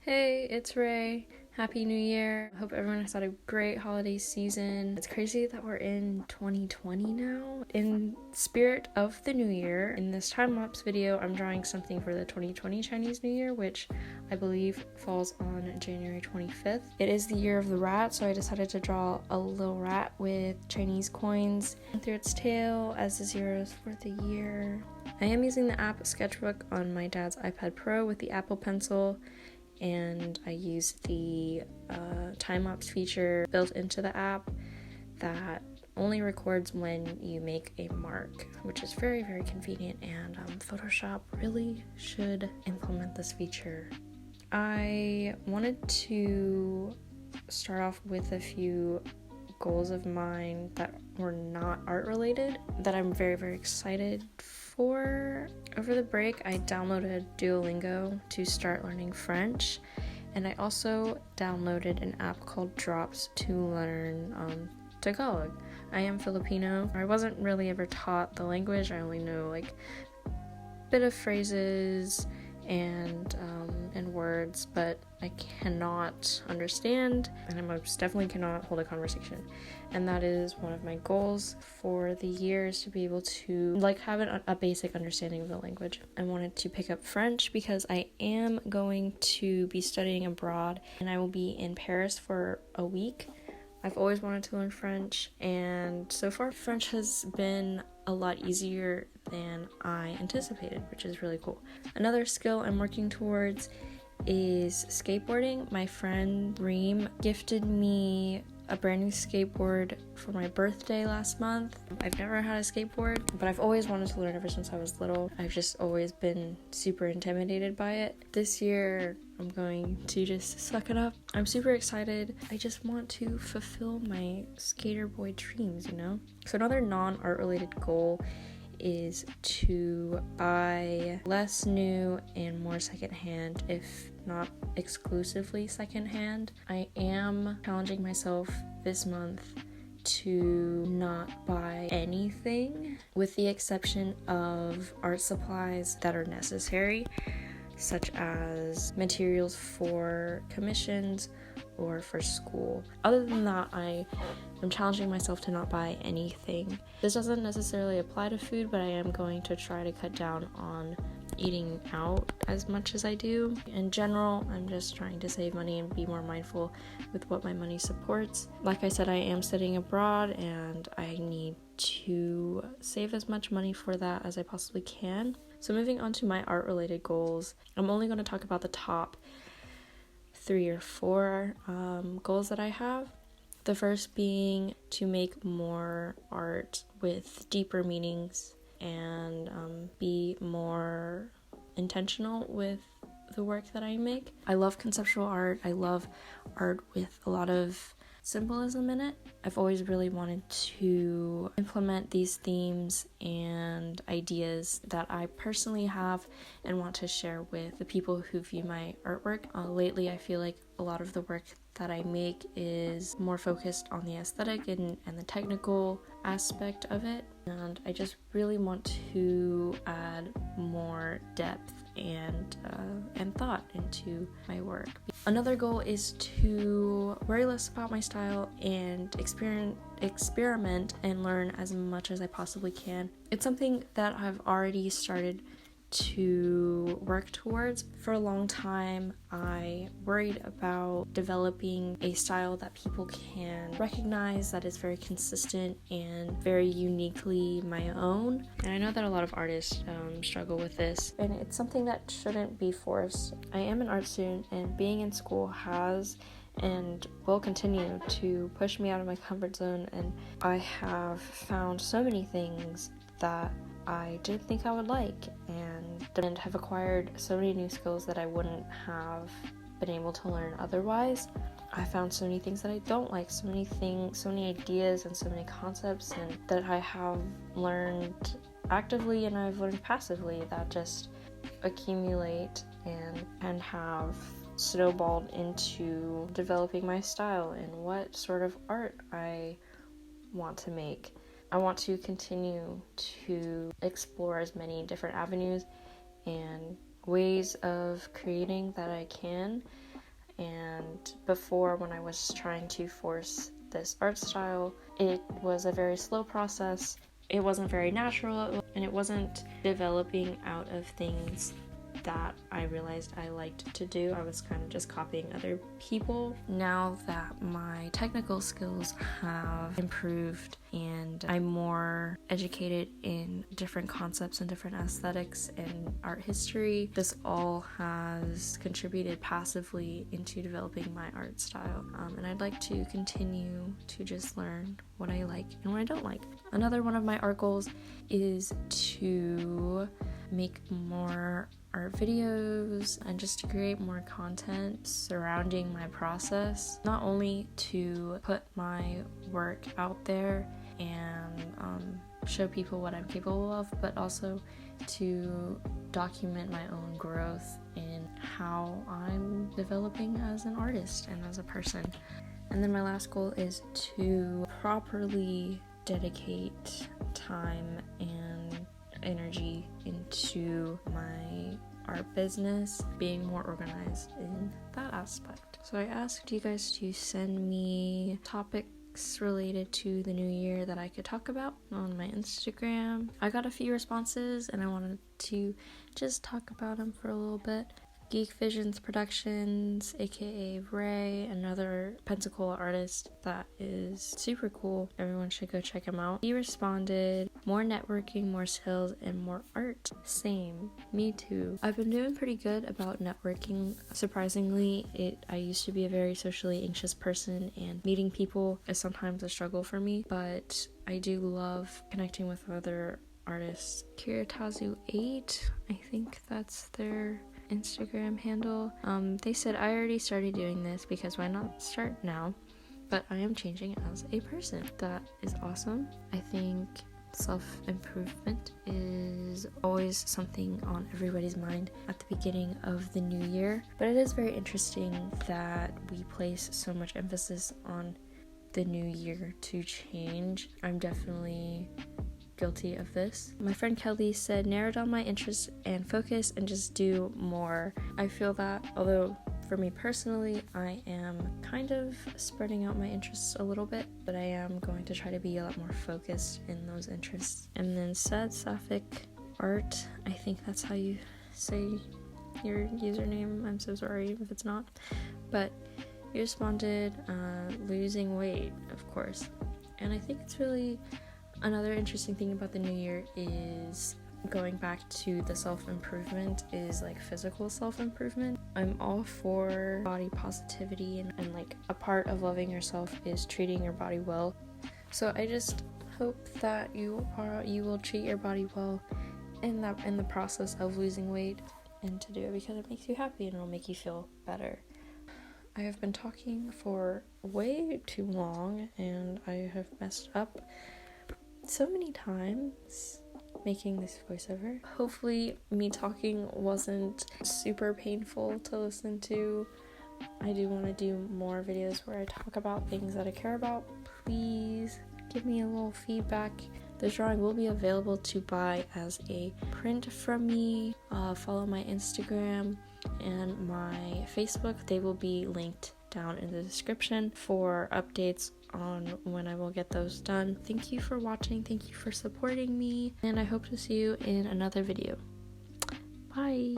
Hey, it's Ray. Happy New Year. I hope everyone has had a great holiday season. It's crazy that we're in 2020 now. In spirit of the new year, in this time-lapse video, I'm drawing something for the 2020 Chinese New Year, which I believe falls on January 25th. It is the year of the rat, so I decided to draw a little rat with Chinese coins through its tail as the zeros for the year. I am using the app SketchBook on my dad's iPad Pro with the Apple Pencil, and I use the time-lapse feature built into the app that only records when you make a mark, which is very, very convenient, and Photoshop really should implement this feature. I wanted to start off with a few goals of mine that were not art related that I'm very, very excited for. Over the break, I downloaded Duolingo to start learning French, and I also downloaded an app called Drops to learn Tagalog. I am Filipino. I wasn't really ever taught the language. I only know like a bit of phrases and words, but I cannot understand, and I most definitely cannot hold a conversation. And that is one of my goals for the year, is to be able to have a basic understanding of the language. I wanted to pick up French because I am going to be studying abroad, and I will be in Paris for a week. I've always wanted to learn French, and so far French has been a lot easier than I anticipated, which is really cool. Another skill I'm working towards is skateboarding. My friend Reem gifted me a brand new skateboard for my birthday last month. I've never had a skateboard, but I've always wanted to learn ever since I was little. I've just always been super intimidated by it. This year, I'm going to just suck it up. I'm super excited. I just want to fulfill my skater boy dreams, you know? So another non-art related goal is to buy less new and more secondhand, if not exclusively secondhand. I am challenging myself this month to not buy anything, with the exception of art supplies that are necessary, such as materials for commissions or for school. Other than that, I am challenging myself to not buy anything. This doesn't necessarily apply to food, but I am going to try to cut down on eating out as much as I do. In general, I'm just trying to save money and be more mindful with what my money supports. Like I said, I am studying abroad, and I need to save as much money for that as I possibly can. So moving on to my art-related goals, I'm only going to talk about the top 3 or 4 goals that I have. The first being to make more art with deeper meanings and be more intentional with the work that I make. I love conceptual art. I love art with a lot of symbolism in it. I've always really wanted to implement these themes and ideas that I personally have and want to share with the people who view my artwork. Lately, I feel like a lot of the work that I make is more focused on the aesthetic and the technical aspect of it, and I just really want to add more depth and thought into my work. Another goal is to worry less about my style and experiment and learn as much as I possibly can. It's something that I've already started to work towards. For a long time, I worried about developing a style that people can recognize, that is very consistent and very uniquely my own. And I know that a lot of artists struggle with this, and it's something that shouldn't be forced. I am an art student, and being in school has and will continue to push me out of my comfort zone, and I have found so many things that I didn't think I would like, and have acquired so many new skills that I wouldn't have been able to learn otherwise. I found so many things that I don't like, so many ideas and so many concepts, and that I have learned actively and I've learned passively that just accumulate and have snowballed into developing my style and what sort of art I want to make. I want to continue to explore as many different avenues and ways of creating that I can, And before, when I was trying to force this art style, it was a very slow process. It wasn't very natural, and it wasn't developing out of things that I realized I liked to do. I was kind of just copying other people. Now that my technical skills have improved and I'm more educated in different concepts and different aesthetics and art history, this all has contributed passively into developing my art style. And I'd like to continue to just learn what I like and what I don't like. Another one of my art goals is to make more art videos and just to create more content surrounding my process, not only to put my work out there and show people what I'm capable of, but also to document my own growth in how I'm developing as an artist and as a person. And then my last goal is to properly dedicate time and energy into my art business, being more organized in that aspect. So I asked you guys to send me topics related to the new year that I could talk about on my Instagram. I got a few responses and I wanted to just talk about them for a little bit. Geek Visions Productions, aka Ray, another Pensacola artist that is super cool. Everyone should go check him out. He responded, more networking, more sales, and more art. Same, me too. I've been doing pretty good about networking. Surprisingly, I used to be a very socially anxious person, and meeting people is sometimes a struggle for me, but I do love connecting with other artists. Kiritazu8, I think that's their Instagram handle. They said, I already started doing this because why not start now? But I am changing as a person. That is awesome. I think self-improvement is always something on everybody's mind at the beginning of the new year. But it is very interesting that we place so much emphasis on the new year to change. I'm definitely guilty of this. My friend Kelly said, narrow down my interests and focus and just do more. I feel that, although for me personally, I am kind of spreading out my interests a little bit, but I am going to try to be a lot more focused in those interests. And then said Sapphic Art, I think that's how you say your username. I'm so sorry if it's not. But you responded, losing weight, of course. And I think it's really another interesting thing about the new year is going back to the self-improvement is like physical self-improvement. I'm all for body positivity and like a part of loving yourself is treating your body well. So I just hope that you will treat your body well in the process of losing weight, and to do it because it makes you happy and it'll make you feel better. I have been talking for way too long and I have messed up so many times making this voiceover. Hopefully me talking wasn't super painful to listen to. I do want to do more videos where I talk about things that I care about. Please give me a little feedback. The drawing will be available to buy as a print from me. Follow my Instagram and my Facebook. They will be linked down in the description for updates on when I will get those done. Thank you for watching, thank you for supporting me, and I hope to see you in another video. Bye!